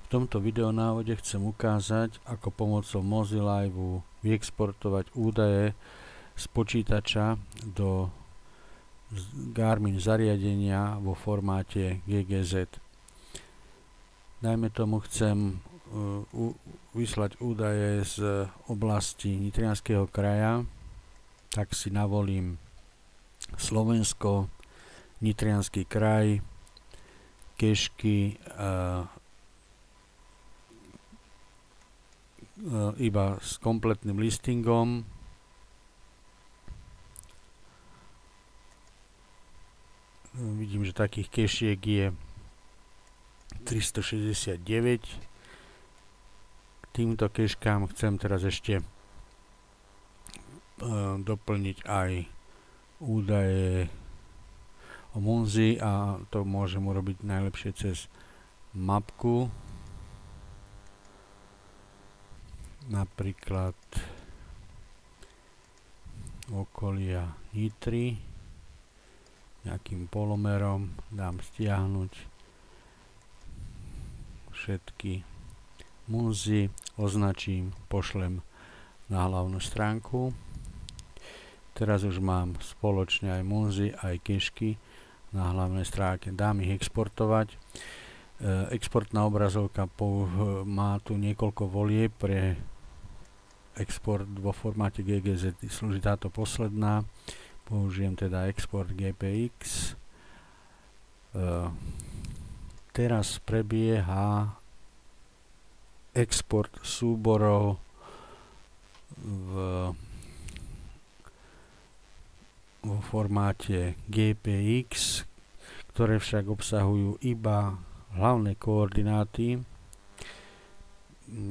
V tomto videonávode chcem ukázať, ako pomocou Mozilla Live vyexportovať údaje z počítača do Garmin zariadenia vo formáte GGZ. Dajme tomu, chcem vyslať údaje z oblasti Nitrianskeho kraja, tak si navolím Slovensko, Nitriansky kraj, kešky, iba s kompletným listingom. Vidím, že takých kešiek je 369. K týmto keškám chcem teraz ešte doplniť aj údaje o Monzi a to môžem urobiť najlepšie cez mapku. Napríklad okolia Nitry nejakým polomerom dám stiahnuť všetky Monzy, označím, pošlem na hlavnú stránku. Teraz už mám spoločne aj Monzy, aj kešky na hlavnej stránke. Dám ich exportovať. Exportná obrazovka má tu niekoľko volieb pre export vo formáte GGZ. Slúži táto posledná. Použijem teda export GPX. Teraz prebieha export súborov vo formáte GPX, ktoré však obsahujú iba hlavné koordináty,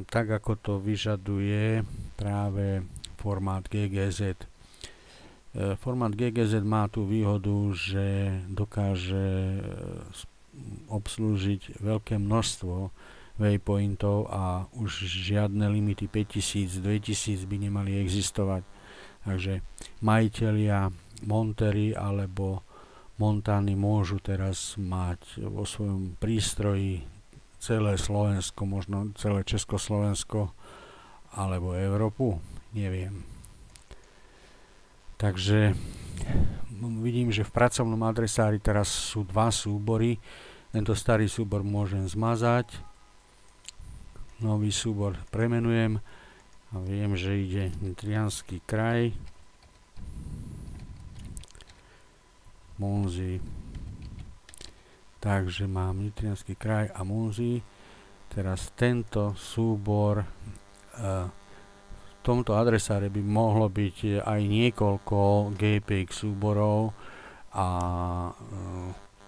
tak ako to vyžaduje práve formát GGZ. Formát GGZ má tú výhodu, že dokáže obslúžiť veľké množstvo waypointov a už žiadne limity 5000, 2000 by nemali existovať. Takže majitelia Montery alebo Montany môžu teraz mať vo svojom prístroji celé Slovensko, možno celé Československo alebo Európu, neviem. Takže vidím, že v pracovnom adresári teraz sú dva súbory. Tento starý súbor môžem zmazať. Nový súbor premenujem a viem, že ide Nitriansky kraj. Monzy. Takže mám Nitriansky kraj a Monzy. Teraz tento súbor v tomto adresáre by mohlo byť aj niekoľko GPX súborov a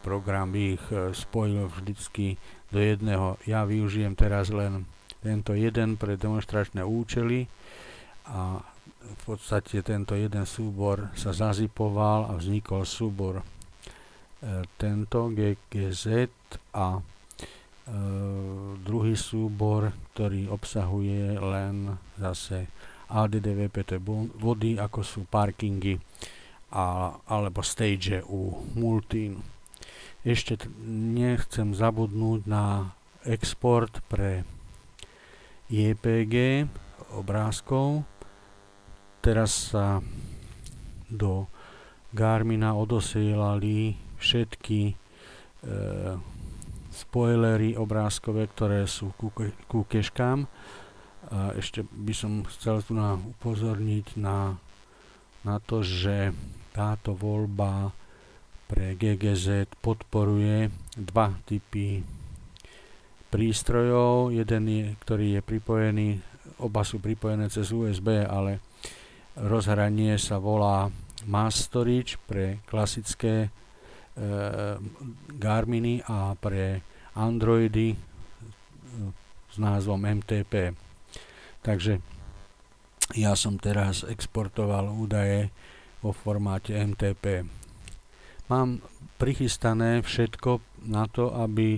program by ich spojil vždycky do jedného. Ja využijem teraz len tento jeden pre demonstračné účely a v podstate tento jeden súbor sa zazipoval a vznikol súbor tento GGZ a druhý súbor, ktorý obsahuje len zase ADDVP, to je body, ako sú parkingy alebo stage u Multin. Ešte nechcem zabudnúť na export pre JPG obrázkov. Teraz sa do Garmina odosielali všetky spoilery obrázkové, ktoré sú ku keškám. Ešte by som chcel tu upozorniť na to, že táto voľba pre GGZ podporuje dva typy prístrojov. Jeden je, ktorý je pripojený, oba sú pripojené cez USB, ale rozhranie sa volá Mass Storage pre klasické Garminy a pre Androidy s názvom MTP. Takže ja som teraz exportoval údaje vo formáte MTP. Mám prichystané všetko na to, aby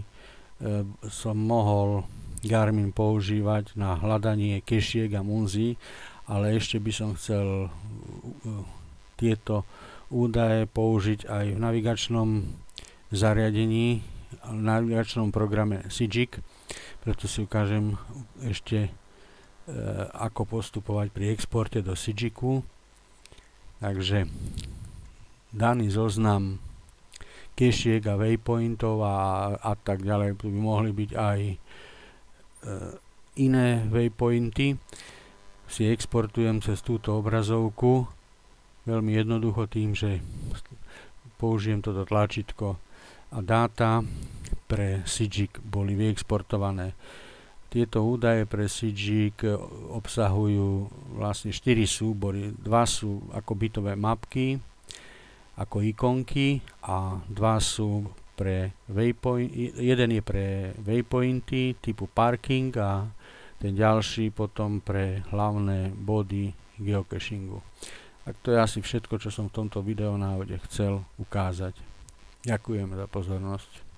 som mohol Garmin používať na hľadanie kešiek a Monzy, ale ešte by som chcel tieto údaje použiť aj v navigačnom zariadení, v navigačnom programe Sigic. preto si ukážem ešte ako postupovať pri exporte do Sygicu. Takže daný zoznam cachiek a waypointov a tak ďalej, tu by mohli byť aj iné waypointy, si exportujem cez túto obrazovku veľmi jednoducho tým, že použijem toto tlačítko a dáta pre Sygic boli vyexportované. Tieto údaje pre Sygic obsahujú vlastne 4 súbory. 2 sú ako bitové mapky, ako ikonky a 2 sú pre waypointy. Jeden je pre waypointy typu parking a ten ďalší potom pre hlavné body geocachingu. Tak to je asi všetko, čo som v tomto videonávode chcel ukázať. Ďakujem za pozornosť.